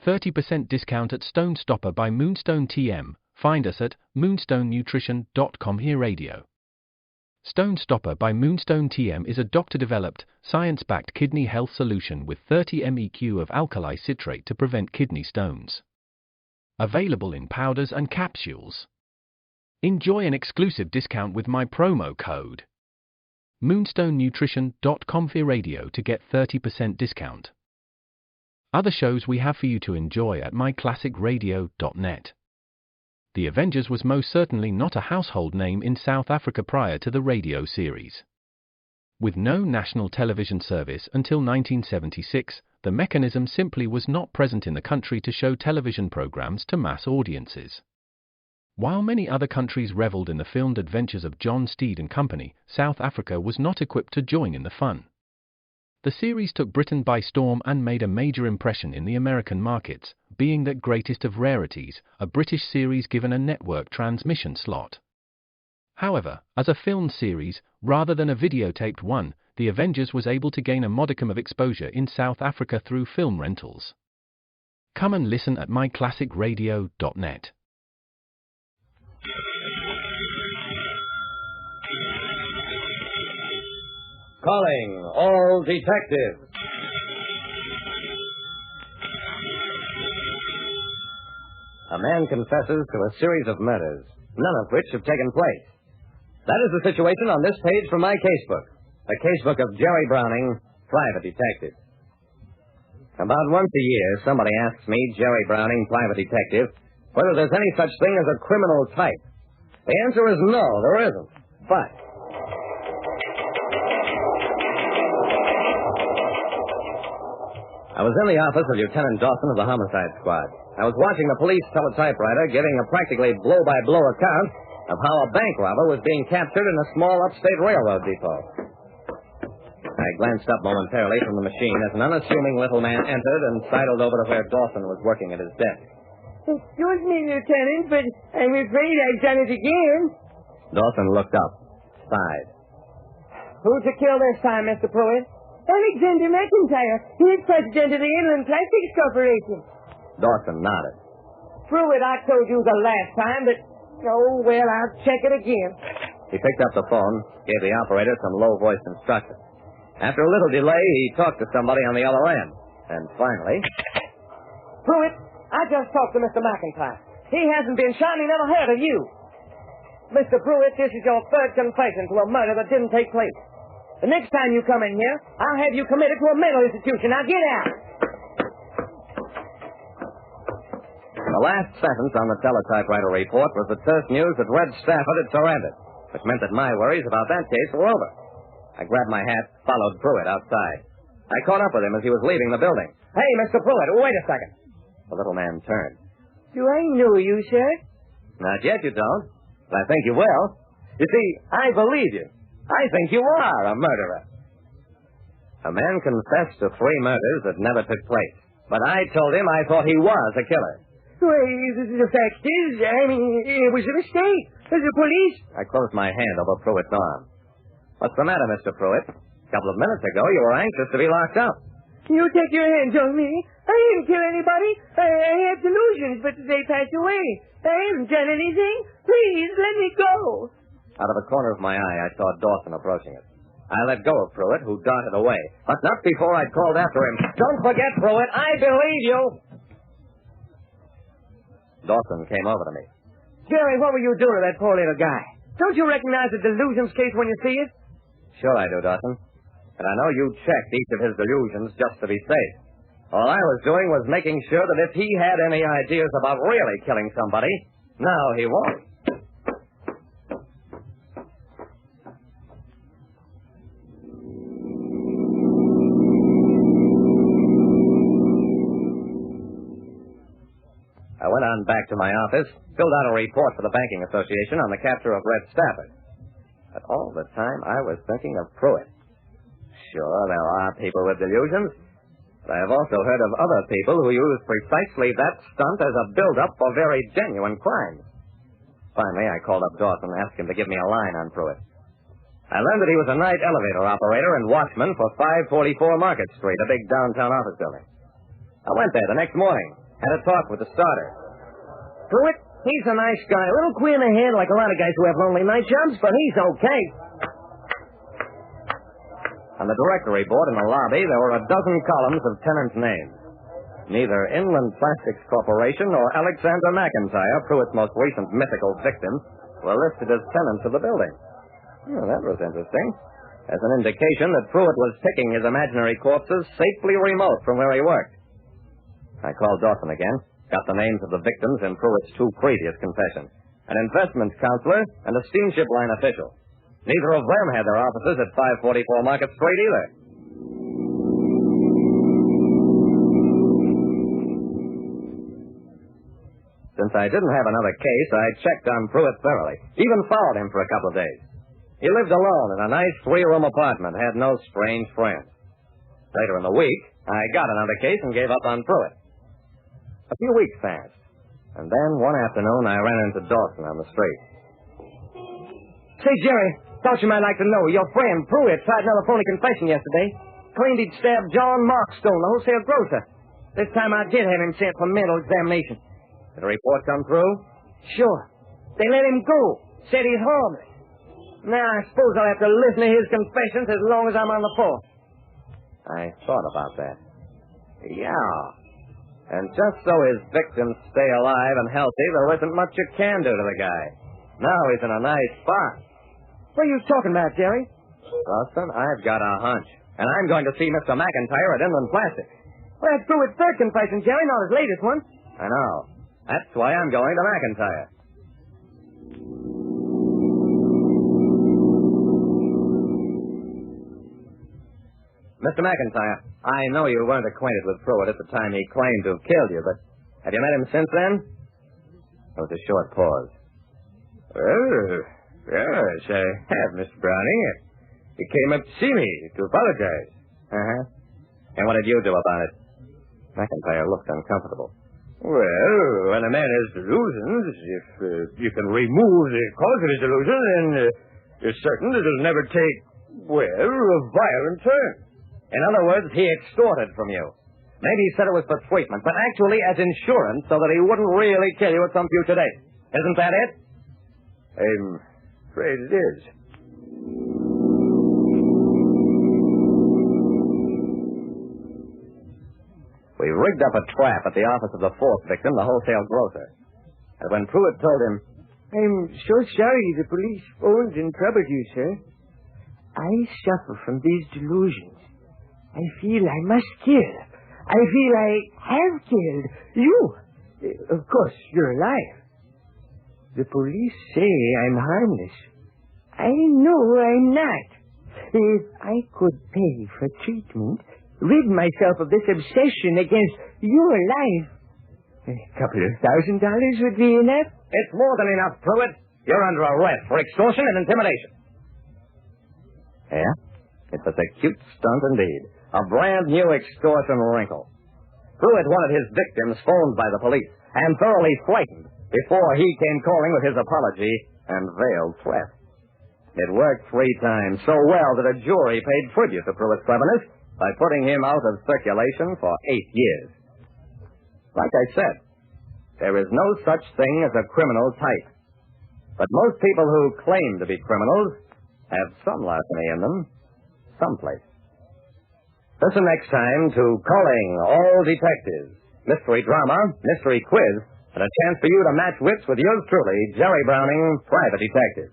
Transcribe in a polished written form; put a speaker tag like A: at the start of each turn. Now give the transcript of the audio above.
A: 30% discount at Stone Stopper by Moonstone TM. Find us at moonstonenutrition.com. Here radio. Stone Stopper by Moonstone TM is a doctor-developed, science-backed kidney health solution with 30 MEq of alkali citrate to prevent kidney stones. Available in powders and capsules. Enjoy an exclusive discount with my promo code moonstonenutrition.com. Here radio to get 30% discount. Other shows we have for you to enjoy at myclassicradio.net. The Avengers was most certainly not a household name in South Africa prior to the radio series. With no national television service until 1976, the mechanism simply was not present in the country to show television programs to mass audiences. While many other countries reveled in the filmed adventures of John Steed and company, South Africa was not equipped to join in the fun. The series took Britain by storm and made a major impression in the American markets, being that greatest of rarities, a British series given a network transmission slot. However, as a filmed series, rather than a videotaped one, The Avengers was able to gain a modicum of exposure in South Africa through film rentals. Come and listen at myclassicradio.net.
B: Calling all detectives. A man confesses to a series of murders, none of which have taken place. That is the situation on this page from my casebook, the casebook of Jerry Browning, private detective. About once a year, somebody asks me, Jerry Browning, private detective, whether there's any such thing as a criminal type. The answer is no, there isn't. But I was in the office of Lieutenant Dawson of the Homicide Squad. I was watching the police teletypewriter giving a practically blow-by-blow account of how a bank robber was being captured in a small upstate railroad depot. I glanced up momentarily from the machine as an unassuming little man entered and sidled over to where Dawson was working at his desk.
C: Excuse me, Lieutenant, but I'm afraid I've done it again.
B: Dawson looked up, sighed.
C: Who's to kill this time, Mr. Pruitt? Alexander McIntyre. He's president of the Inland Plastics Corporation.
B: Dawson nodded.
C: Pruitt, I told you the last time, but, oh, well, I'll check it again.
B: He picked up the phone, gave the operator some low-voiced instructions. After a little delay, he talked to somebody on the other end. And finally...
C: Pruitt, I just talked to Mr. McIntyre. He hasn't been shot and he never heard of you. Mr. Pruitt, this is your third confession to a murder that didn't take place. The next time you come in here, I'll have you committed to a mental institution. Now get out.
B: The last sentence on the teletypewriter report was the terse news that Red Stafford had surrendered, which meant that my worries about that case were over. I grabbed my hat, followed Pruitt outside. I caught up with him as he was leaving the building.
C: Hey, Mr. Pruitt, wait a second.
B: The little man turned.
C: Do I know you, sir?
B: Not yet, you don't. But I think you will. You see, I believe you. I think you are a murderer. A man confessed to 3 murders that never took place. But I told him I thought he was a killer.
C: Well, the fact is, it was a mistake. The police...
B: I closed my hand over Pruitt's arm. What's the matter, Mr. Pruitt? A couple of minutes ago, you were anxious to be locked up.
C: You take your hands on me. I didn't kill anybody. I had delusions, but they passed away. I haven't done anything. Please, let me go.
B: Out of the corner of my eye, I saw Dawson approaching us. I let go of Pruitt, who darted away. But not before I'd called after him. Don't forget, Pruitt, I believe you. Dawson came over to me.
C: Jerry, what were you doing to that poor little guy? Don't you recognize the delusions case when you see it?
B: Sure I do, Dawson. And I know you checked each of his delusions just to be safe. All I was doing was making sure that if he had any ideas about really killing somebody, now he won't. I went on back to my office, filled out a report for the Banking Association on the capture of Red Stafford. But all the time I was thinking of Pruitt. Sure, there are people with delusions, but I have also heard of other people who use precisely that stunt as a build-up for very genuine crimes. Finally, I called up Dawson and asked him to give me a line on Pruitt. I learned that he was a night elevator operator and watchman for 544 Market Street, a big downtown office building. I went there the next morning, Had a talk with the starter.
C: Pruitt, he's a nice guy. A little queer in the head like a lot of guys who have lonely night jobs, but he's okay.
B: On the directory board in the lobby, there were a dozen columns of tenants' names. Neither Inland Plastics Corporation nor Alexander McIntyre, Pruitt's most recent mythical victim, were listed as tenants of the building. Well, that was interesting. As an indication that Pruitt was picking his imaginary corpses safely remote from where he worked. I called Dawson again, got the names of the victims in Pruitt's two previous confessions, an investment counselor and a steamship line official. Neither of them had their offices at 544 Market Street either. Since I didn't have another case, I checked on Pruitt thoroughly, even followed him for a couple of days. He lived alone in a nice three-room apartment, had no strange friends. Later in the week, I got another case and gave up on Pruitt. A few weeks passed, and then one afternoon I ran into Dawson on the street.
C: Say, Jerry, thought you might like to know. Your friend, Pruitt, tried another phony confession yesterday. Claimed he'd stabbed John Markstone, the wholesale grocer. This time I did have him sent for mental examination.
B: Did the report come through?
C: Sure. They let him go. Said he's harmless. Now, I suppose I'll have to listen to his confessions as long as I'm on the force.
B: I thought about that. Yeah. And just so his victims stay alive and healthy, there isn't much you can do to the guy. Now he's in a nice spot.
C: What are you talking about, Jerry?
B: Dawson, I've got a hunch. And I'm going to see Mr. McIntyre at Inland Plastics.
C: Well, that's Pruitt's third confession, Jerry, not his latest one.
B: I know. That's why I'm going to McIntyre. Mr. McIntyre, I know you weren't acquainted with Pruitt at the time he claimed to have killed you, but have you met him since then? There was a short pause.
D: Oh, yes, I have, Mr. Browning. He came up to see me to apologize.
B: Uh-huh. And what did you do about it? McIntyre looked uncomfortable.
D: Well, when a man has delusions, if you can remove the cause of his delusion, then you're certain that it'll never take, well, a violent turn.
B: In other words, he extorted from you. Maybe he said it was for treatment, but actually as insurance so that he wouldn't really kill you at some future date. Isn't that it?
D: I'm afraid it is.
B: We rigged up a trap at the office of the fourth victim, the wholesale grocer. And when Pruitt told him,
E: I'm so sorry the police phoned and troubled you, sir. I suffer from these delusions. I feel I must kill. I feel I have killed you. Of course, you're alive. The police say I'm harmless. I know I'm not. If I could pay for treatment, rid myself of this obsession against your life, $2,000 would be enough.
B: it's more than enough, Pruitt. You're under arrest for extortion and intimidation. Yeah? It was a cute stunt indeed. A brand new extortion wrinkle. Pruitt wanted his victims phoned by the police and thoroughly frightened before he came calling with his apology and veiled threat. It worked 3 times so well that a jury paid tribute to Pruitt's cleverness by putting him out of circulation for 8 years. Like I said, there is no such thing as a criminal type. But most people who claim to be criminals have some larceny in them, someplace. Listen next time to Calling All Detectives, mystery drama, mystery quiz, and a chance for you to match wits with yours truly, Jerry Browning, Private Detective.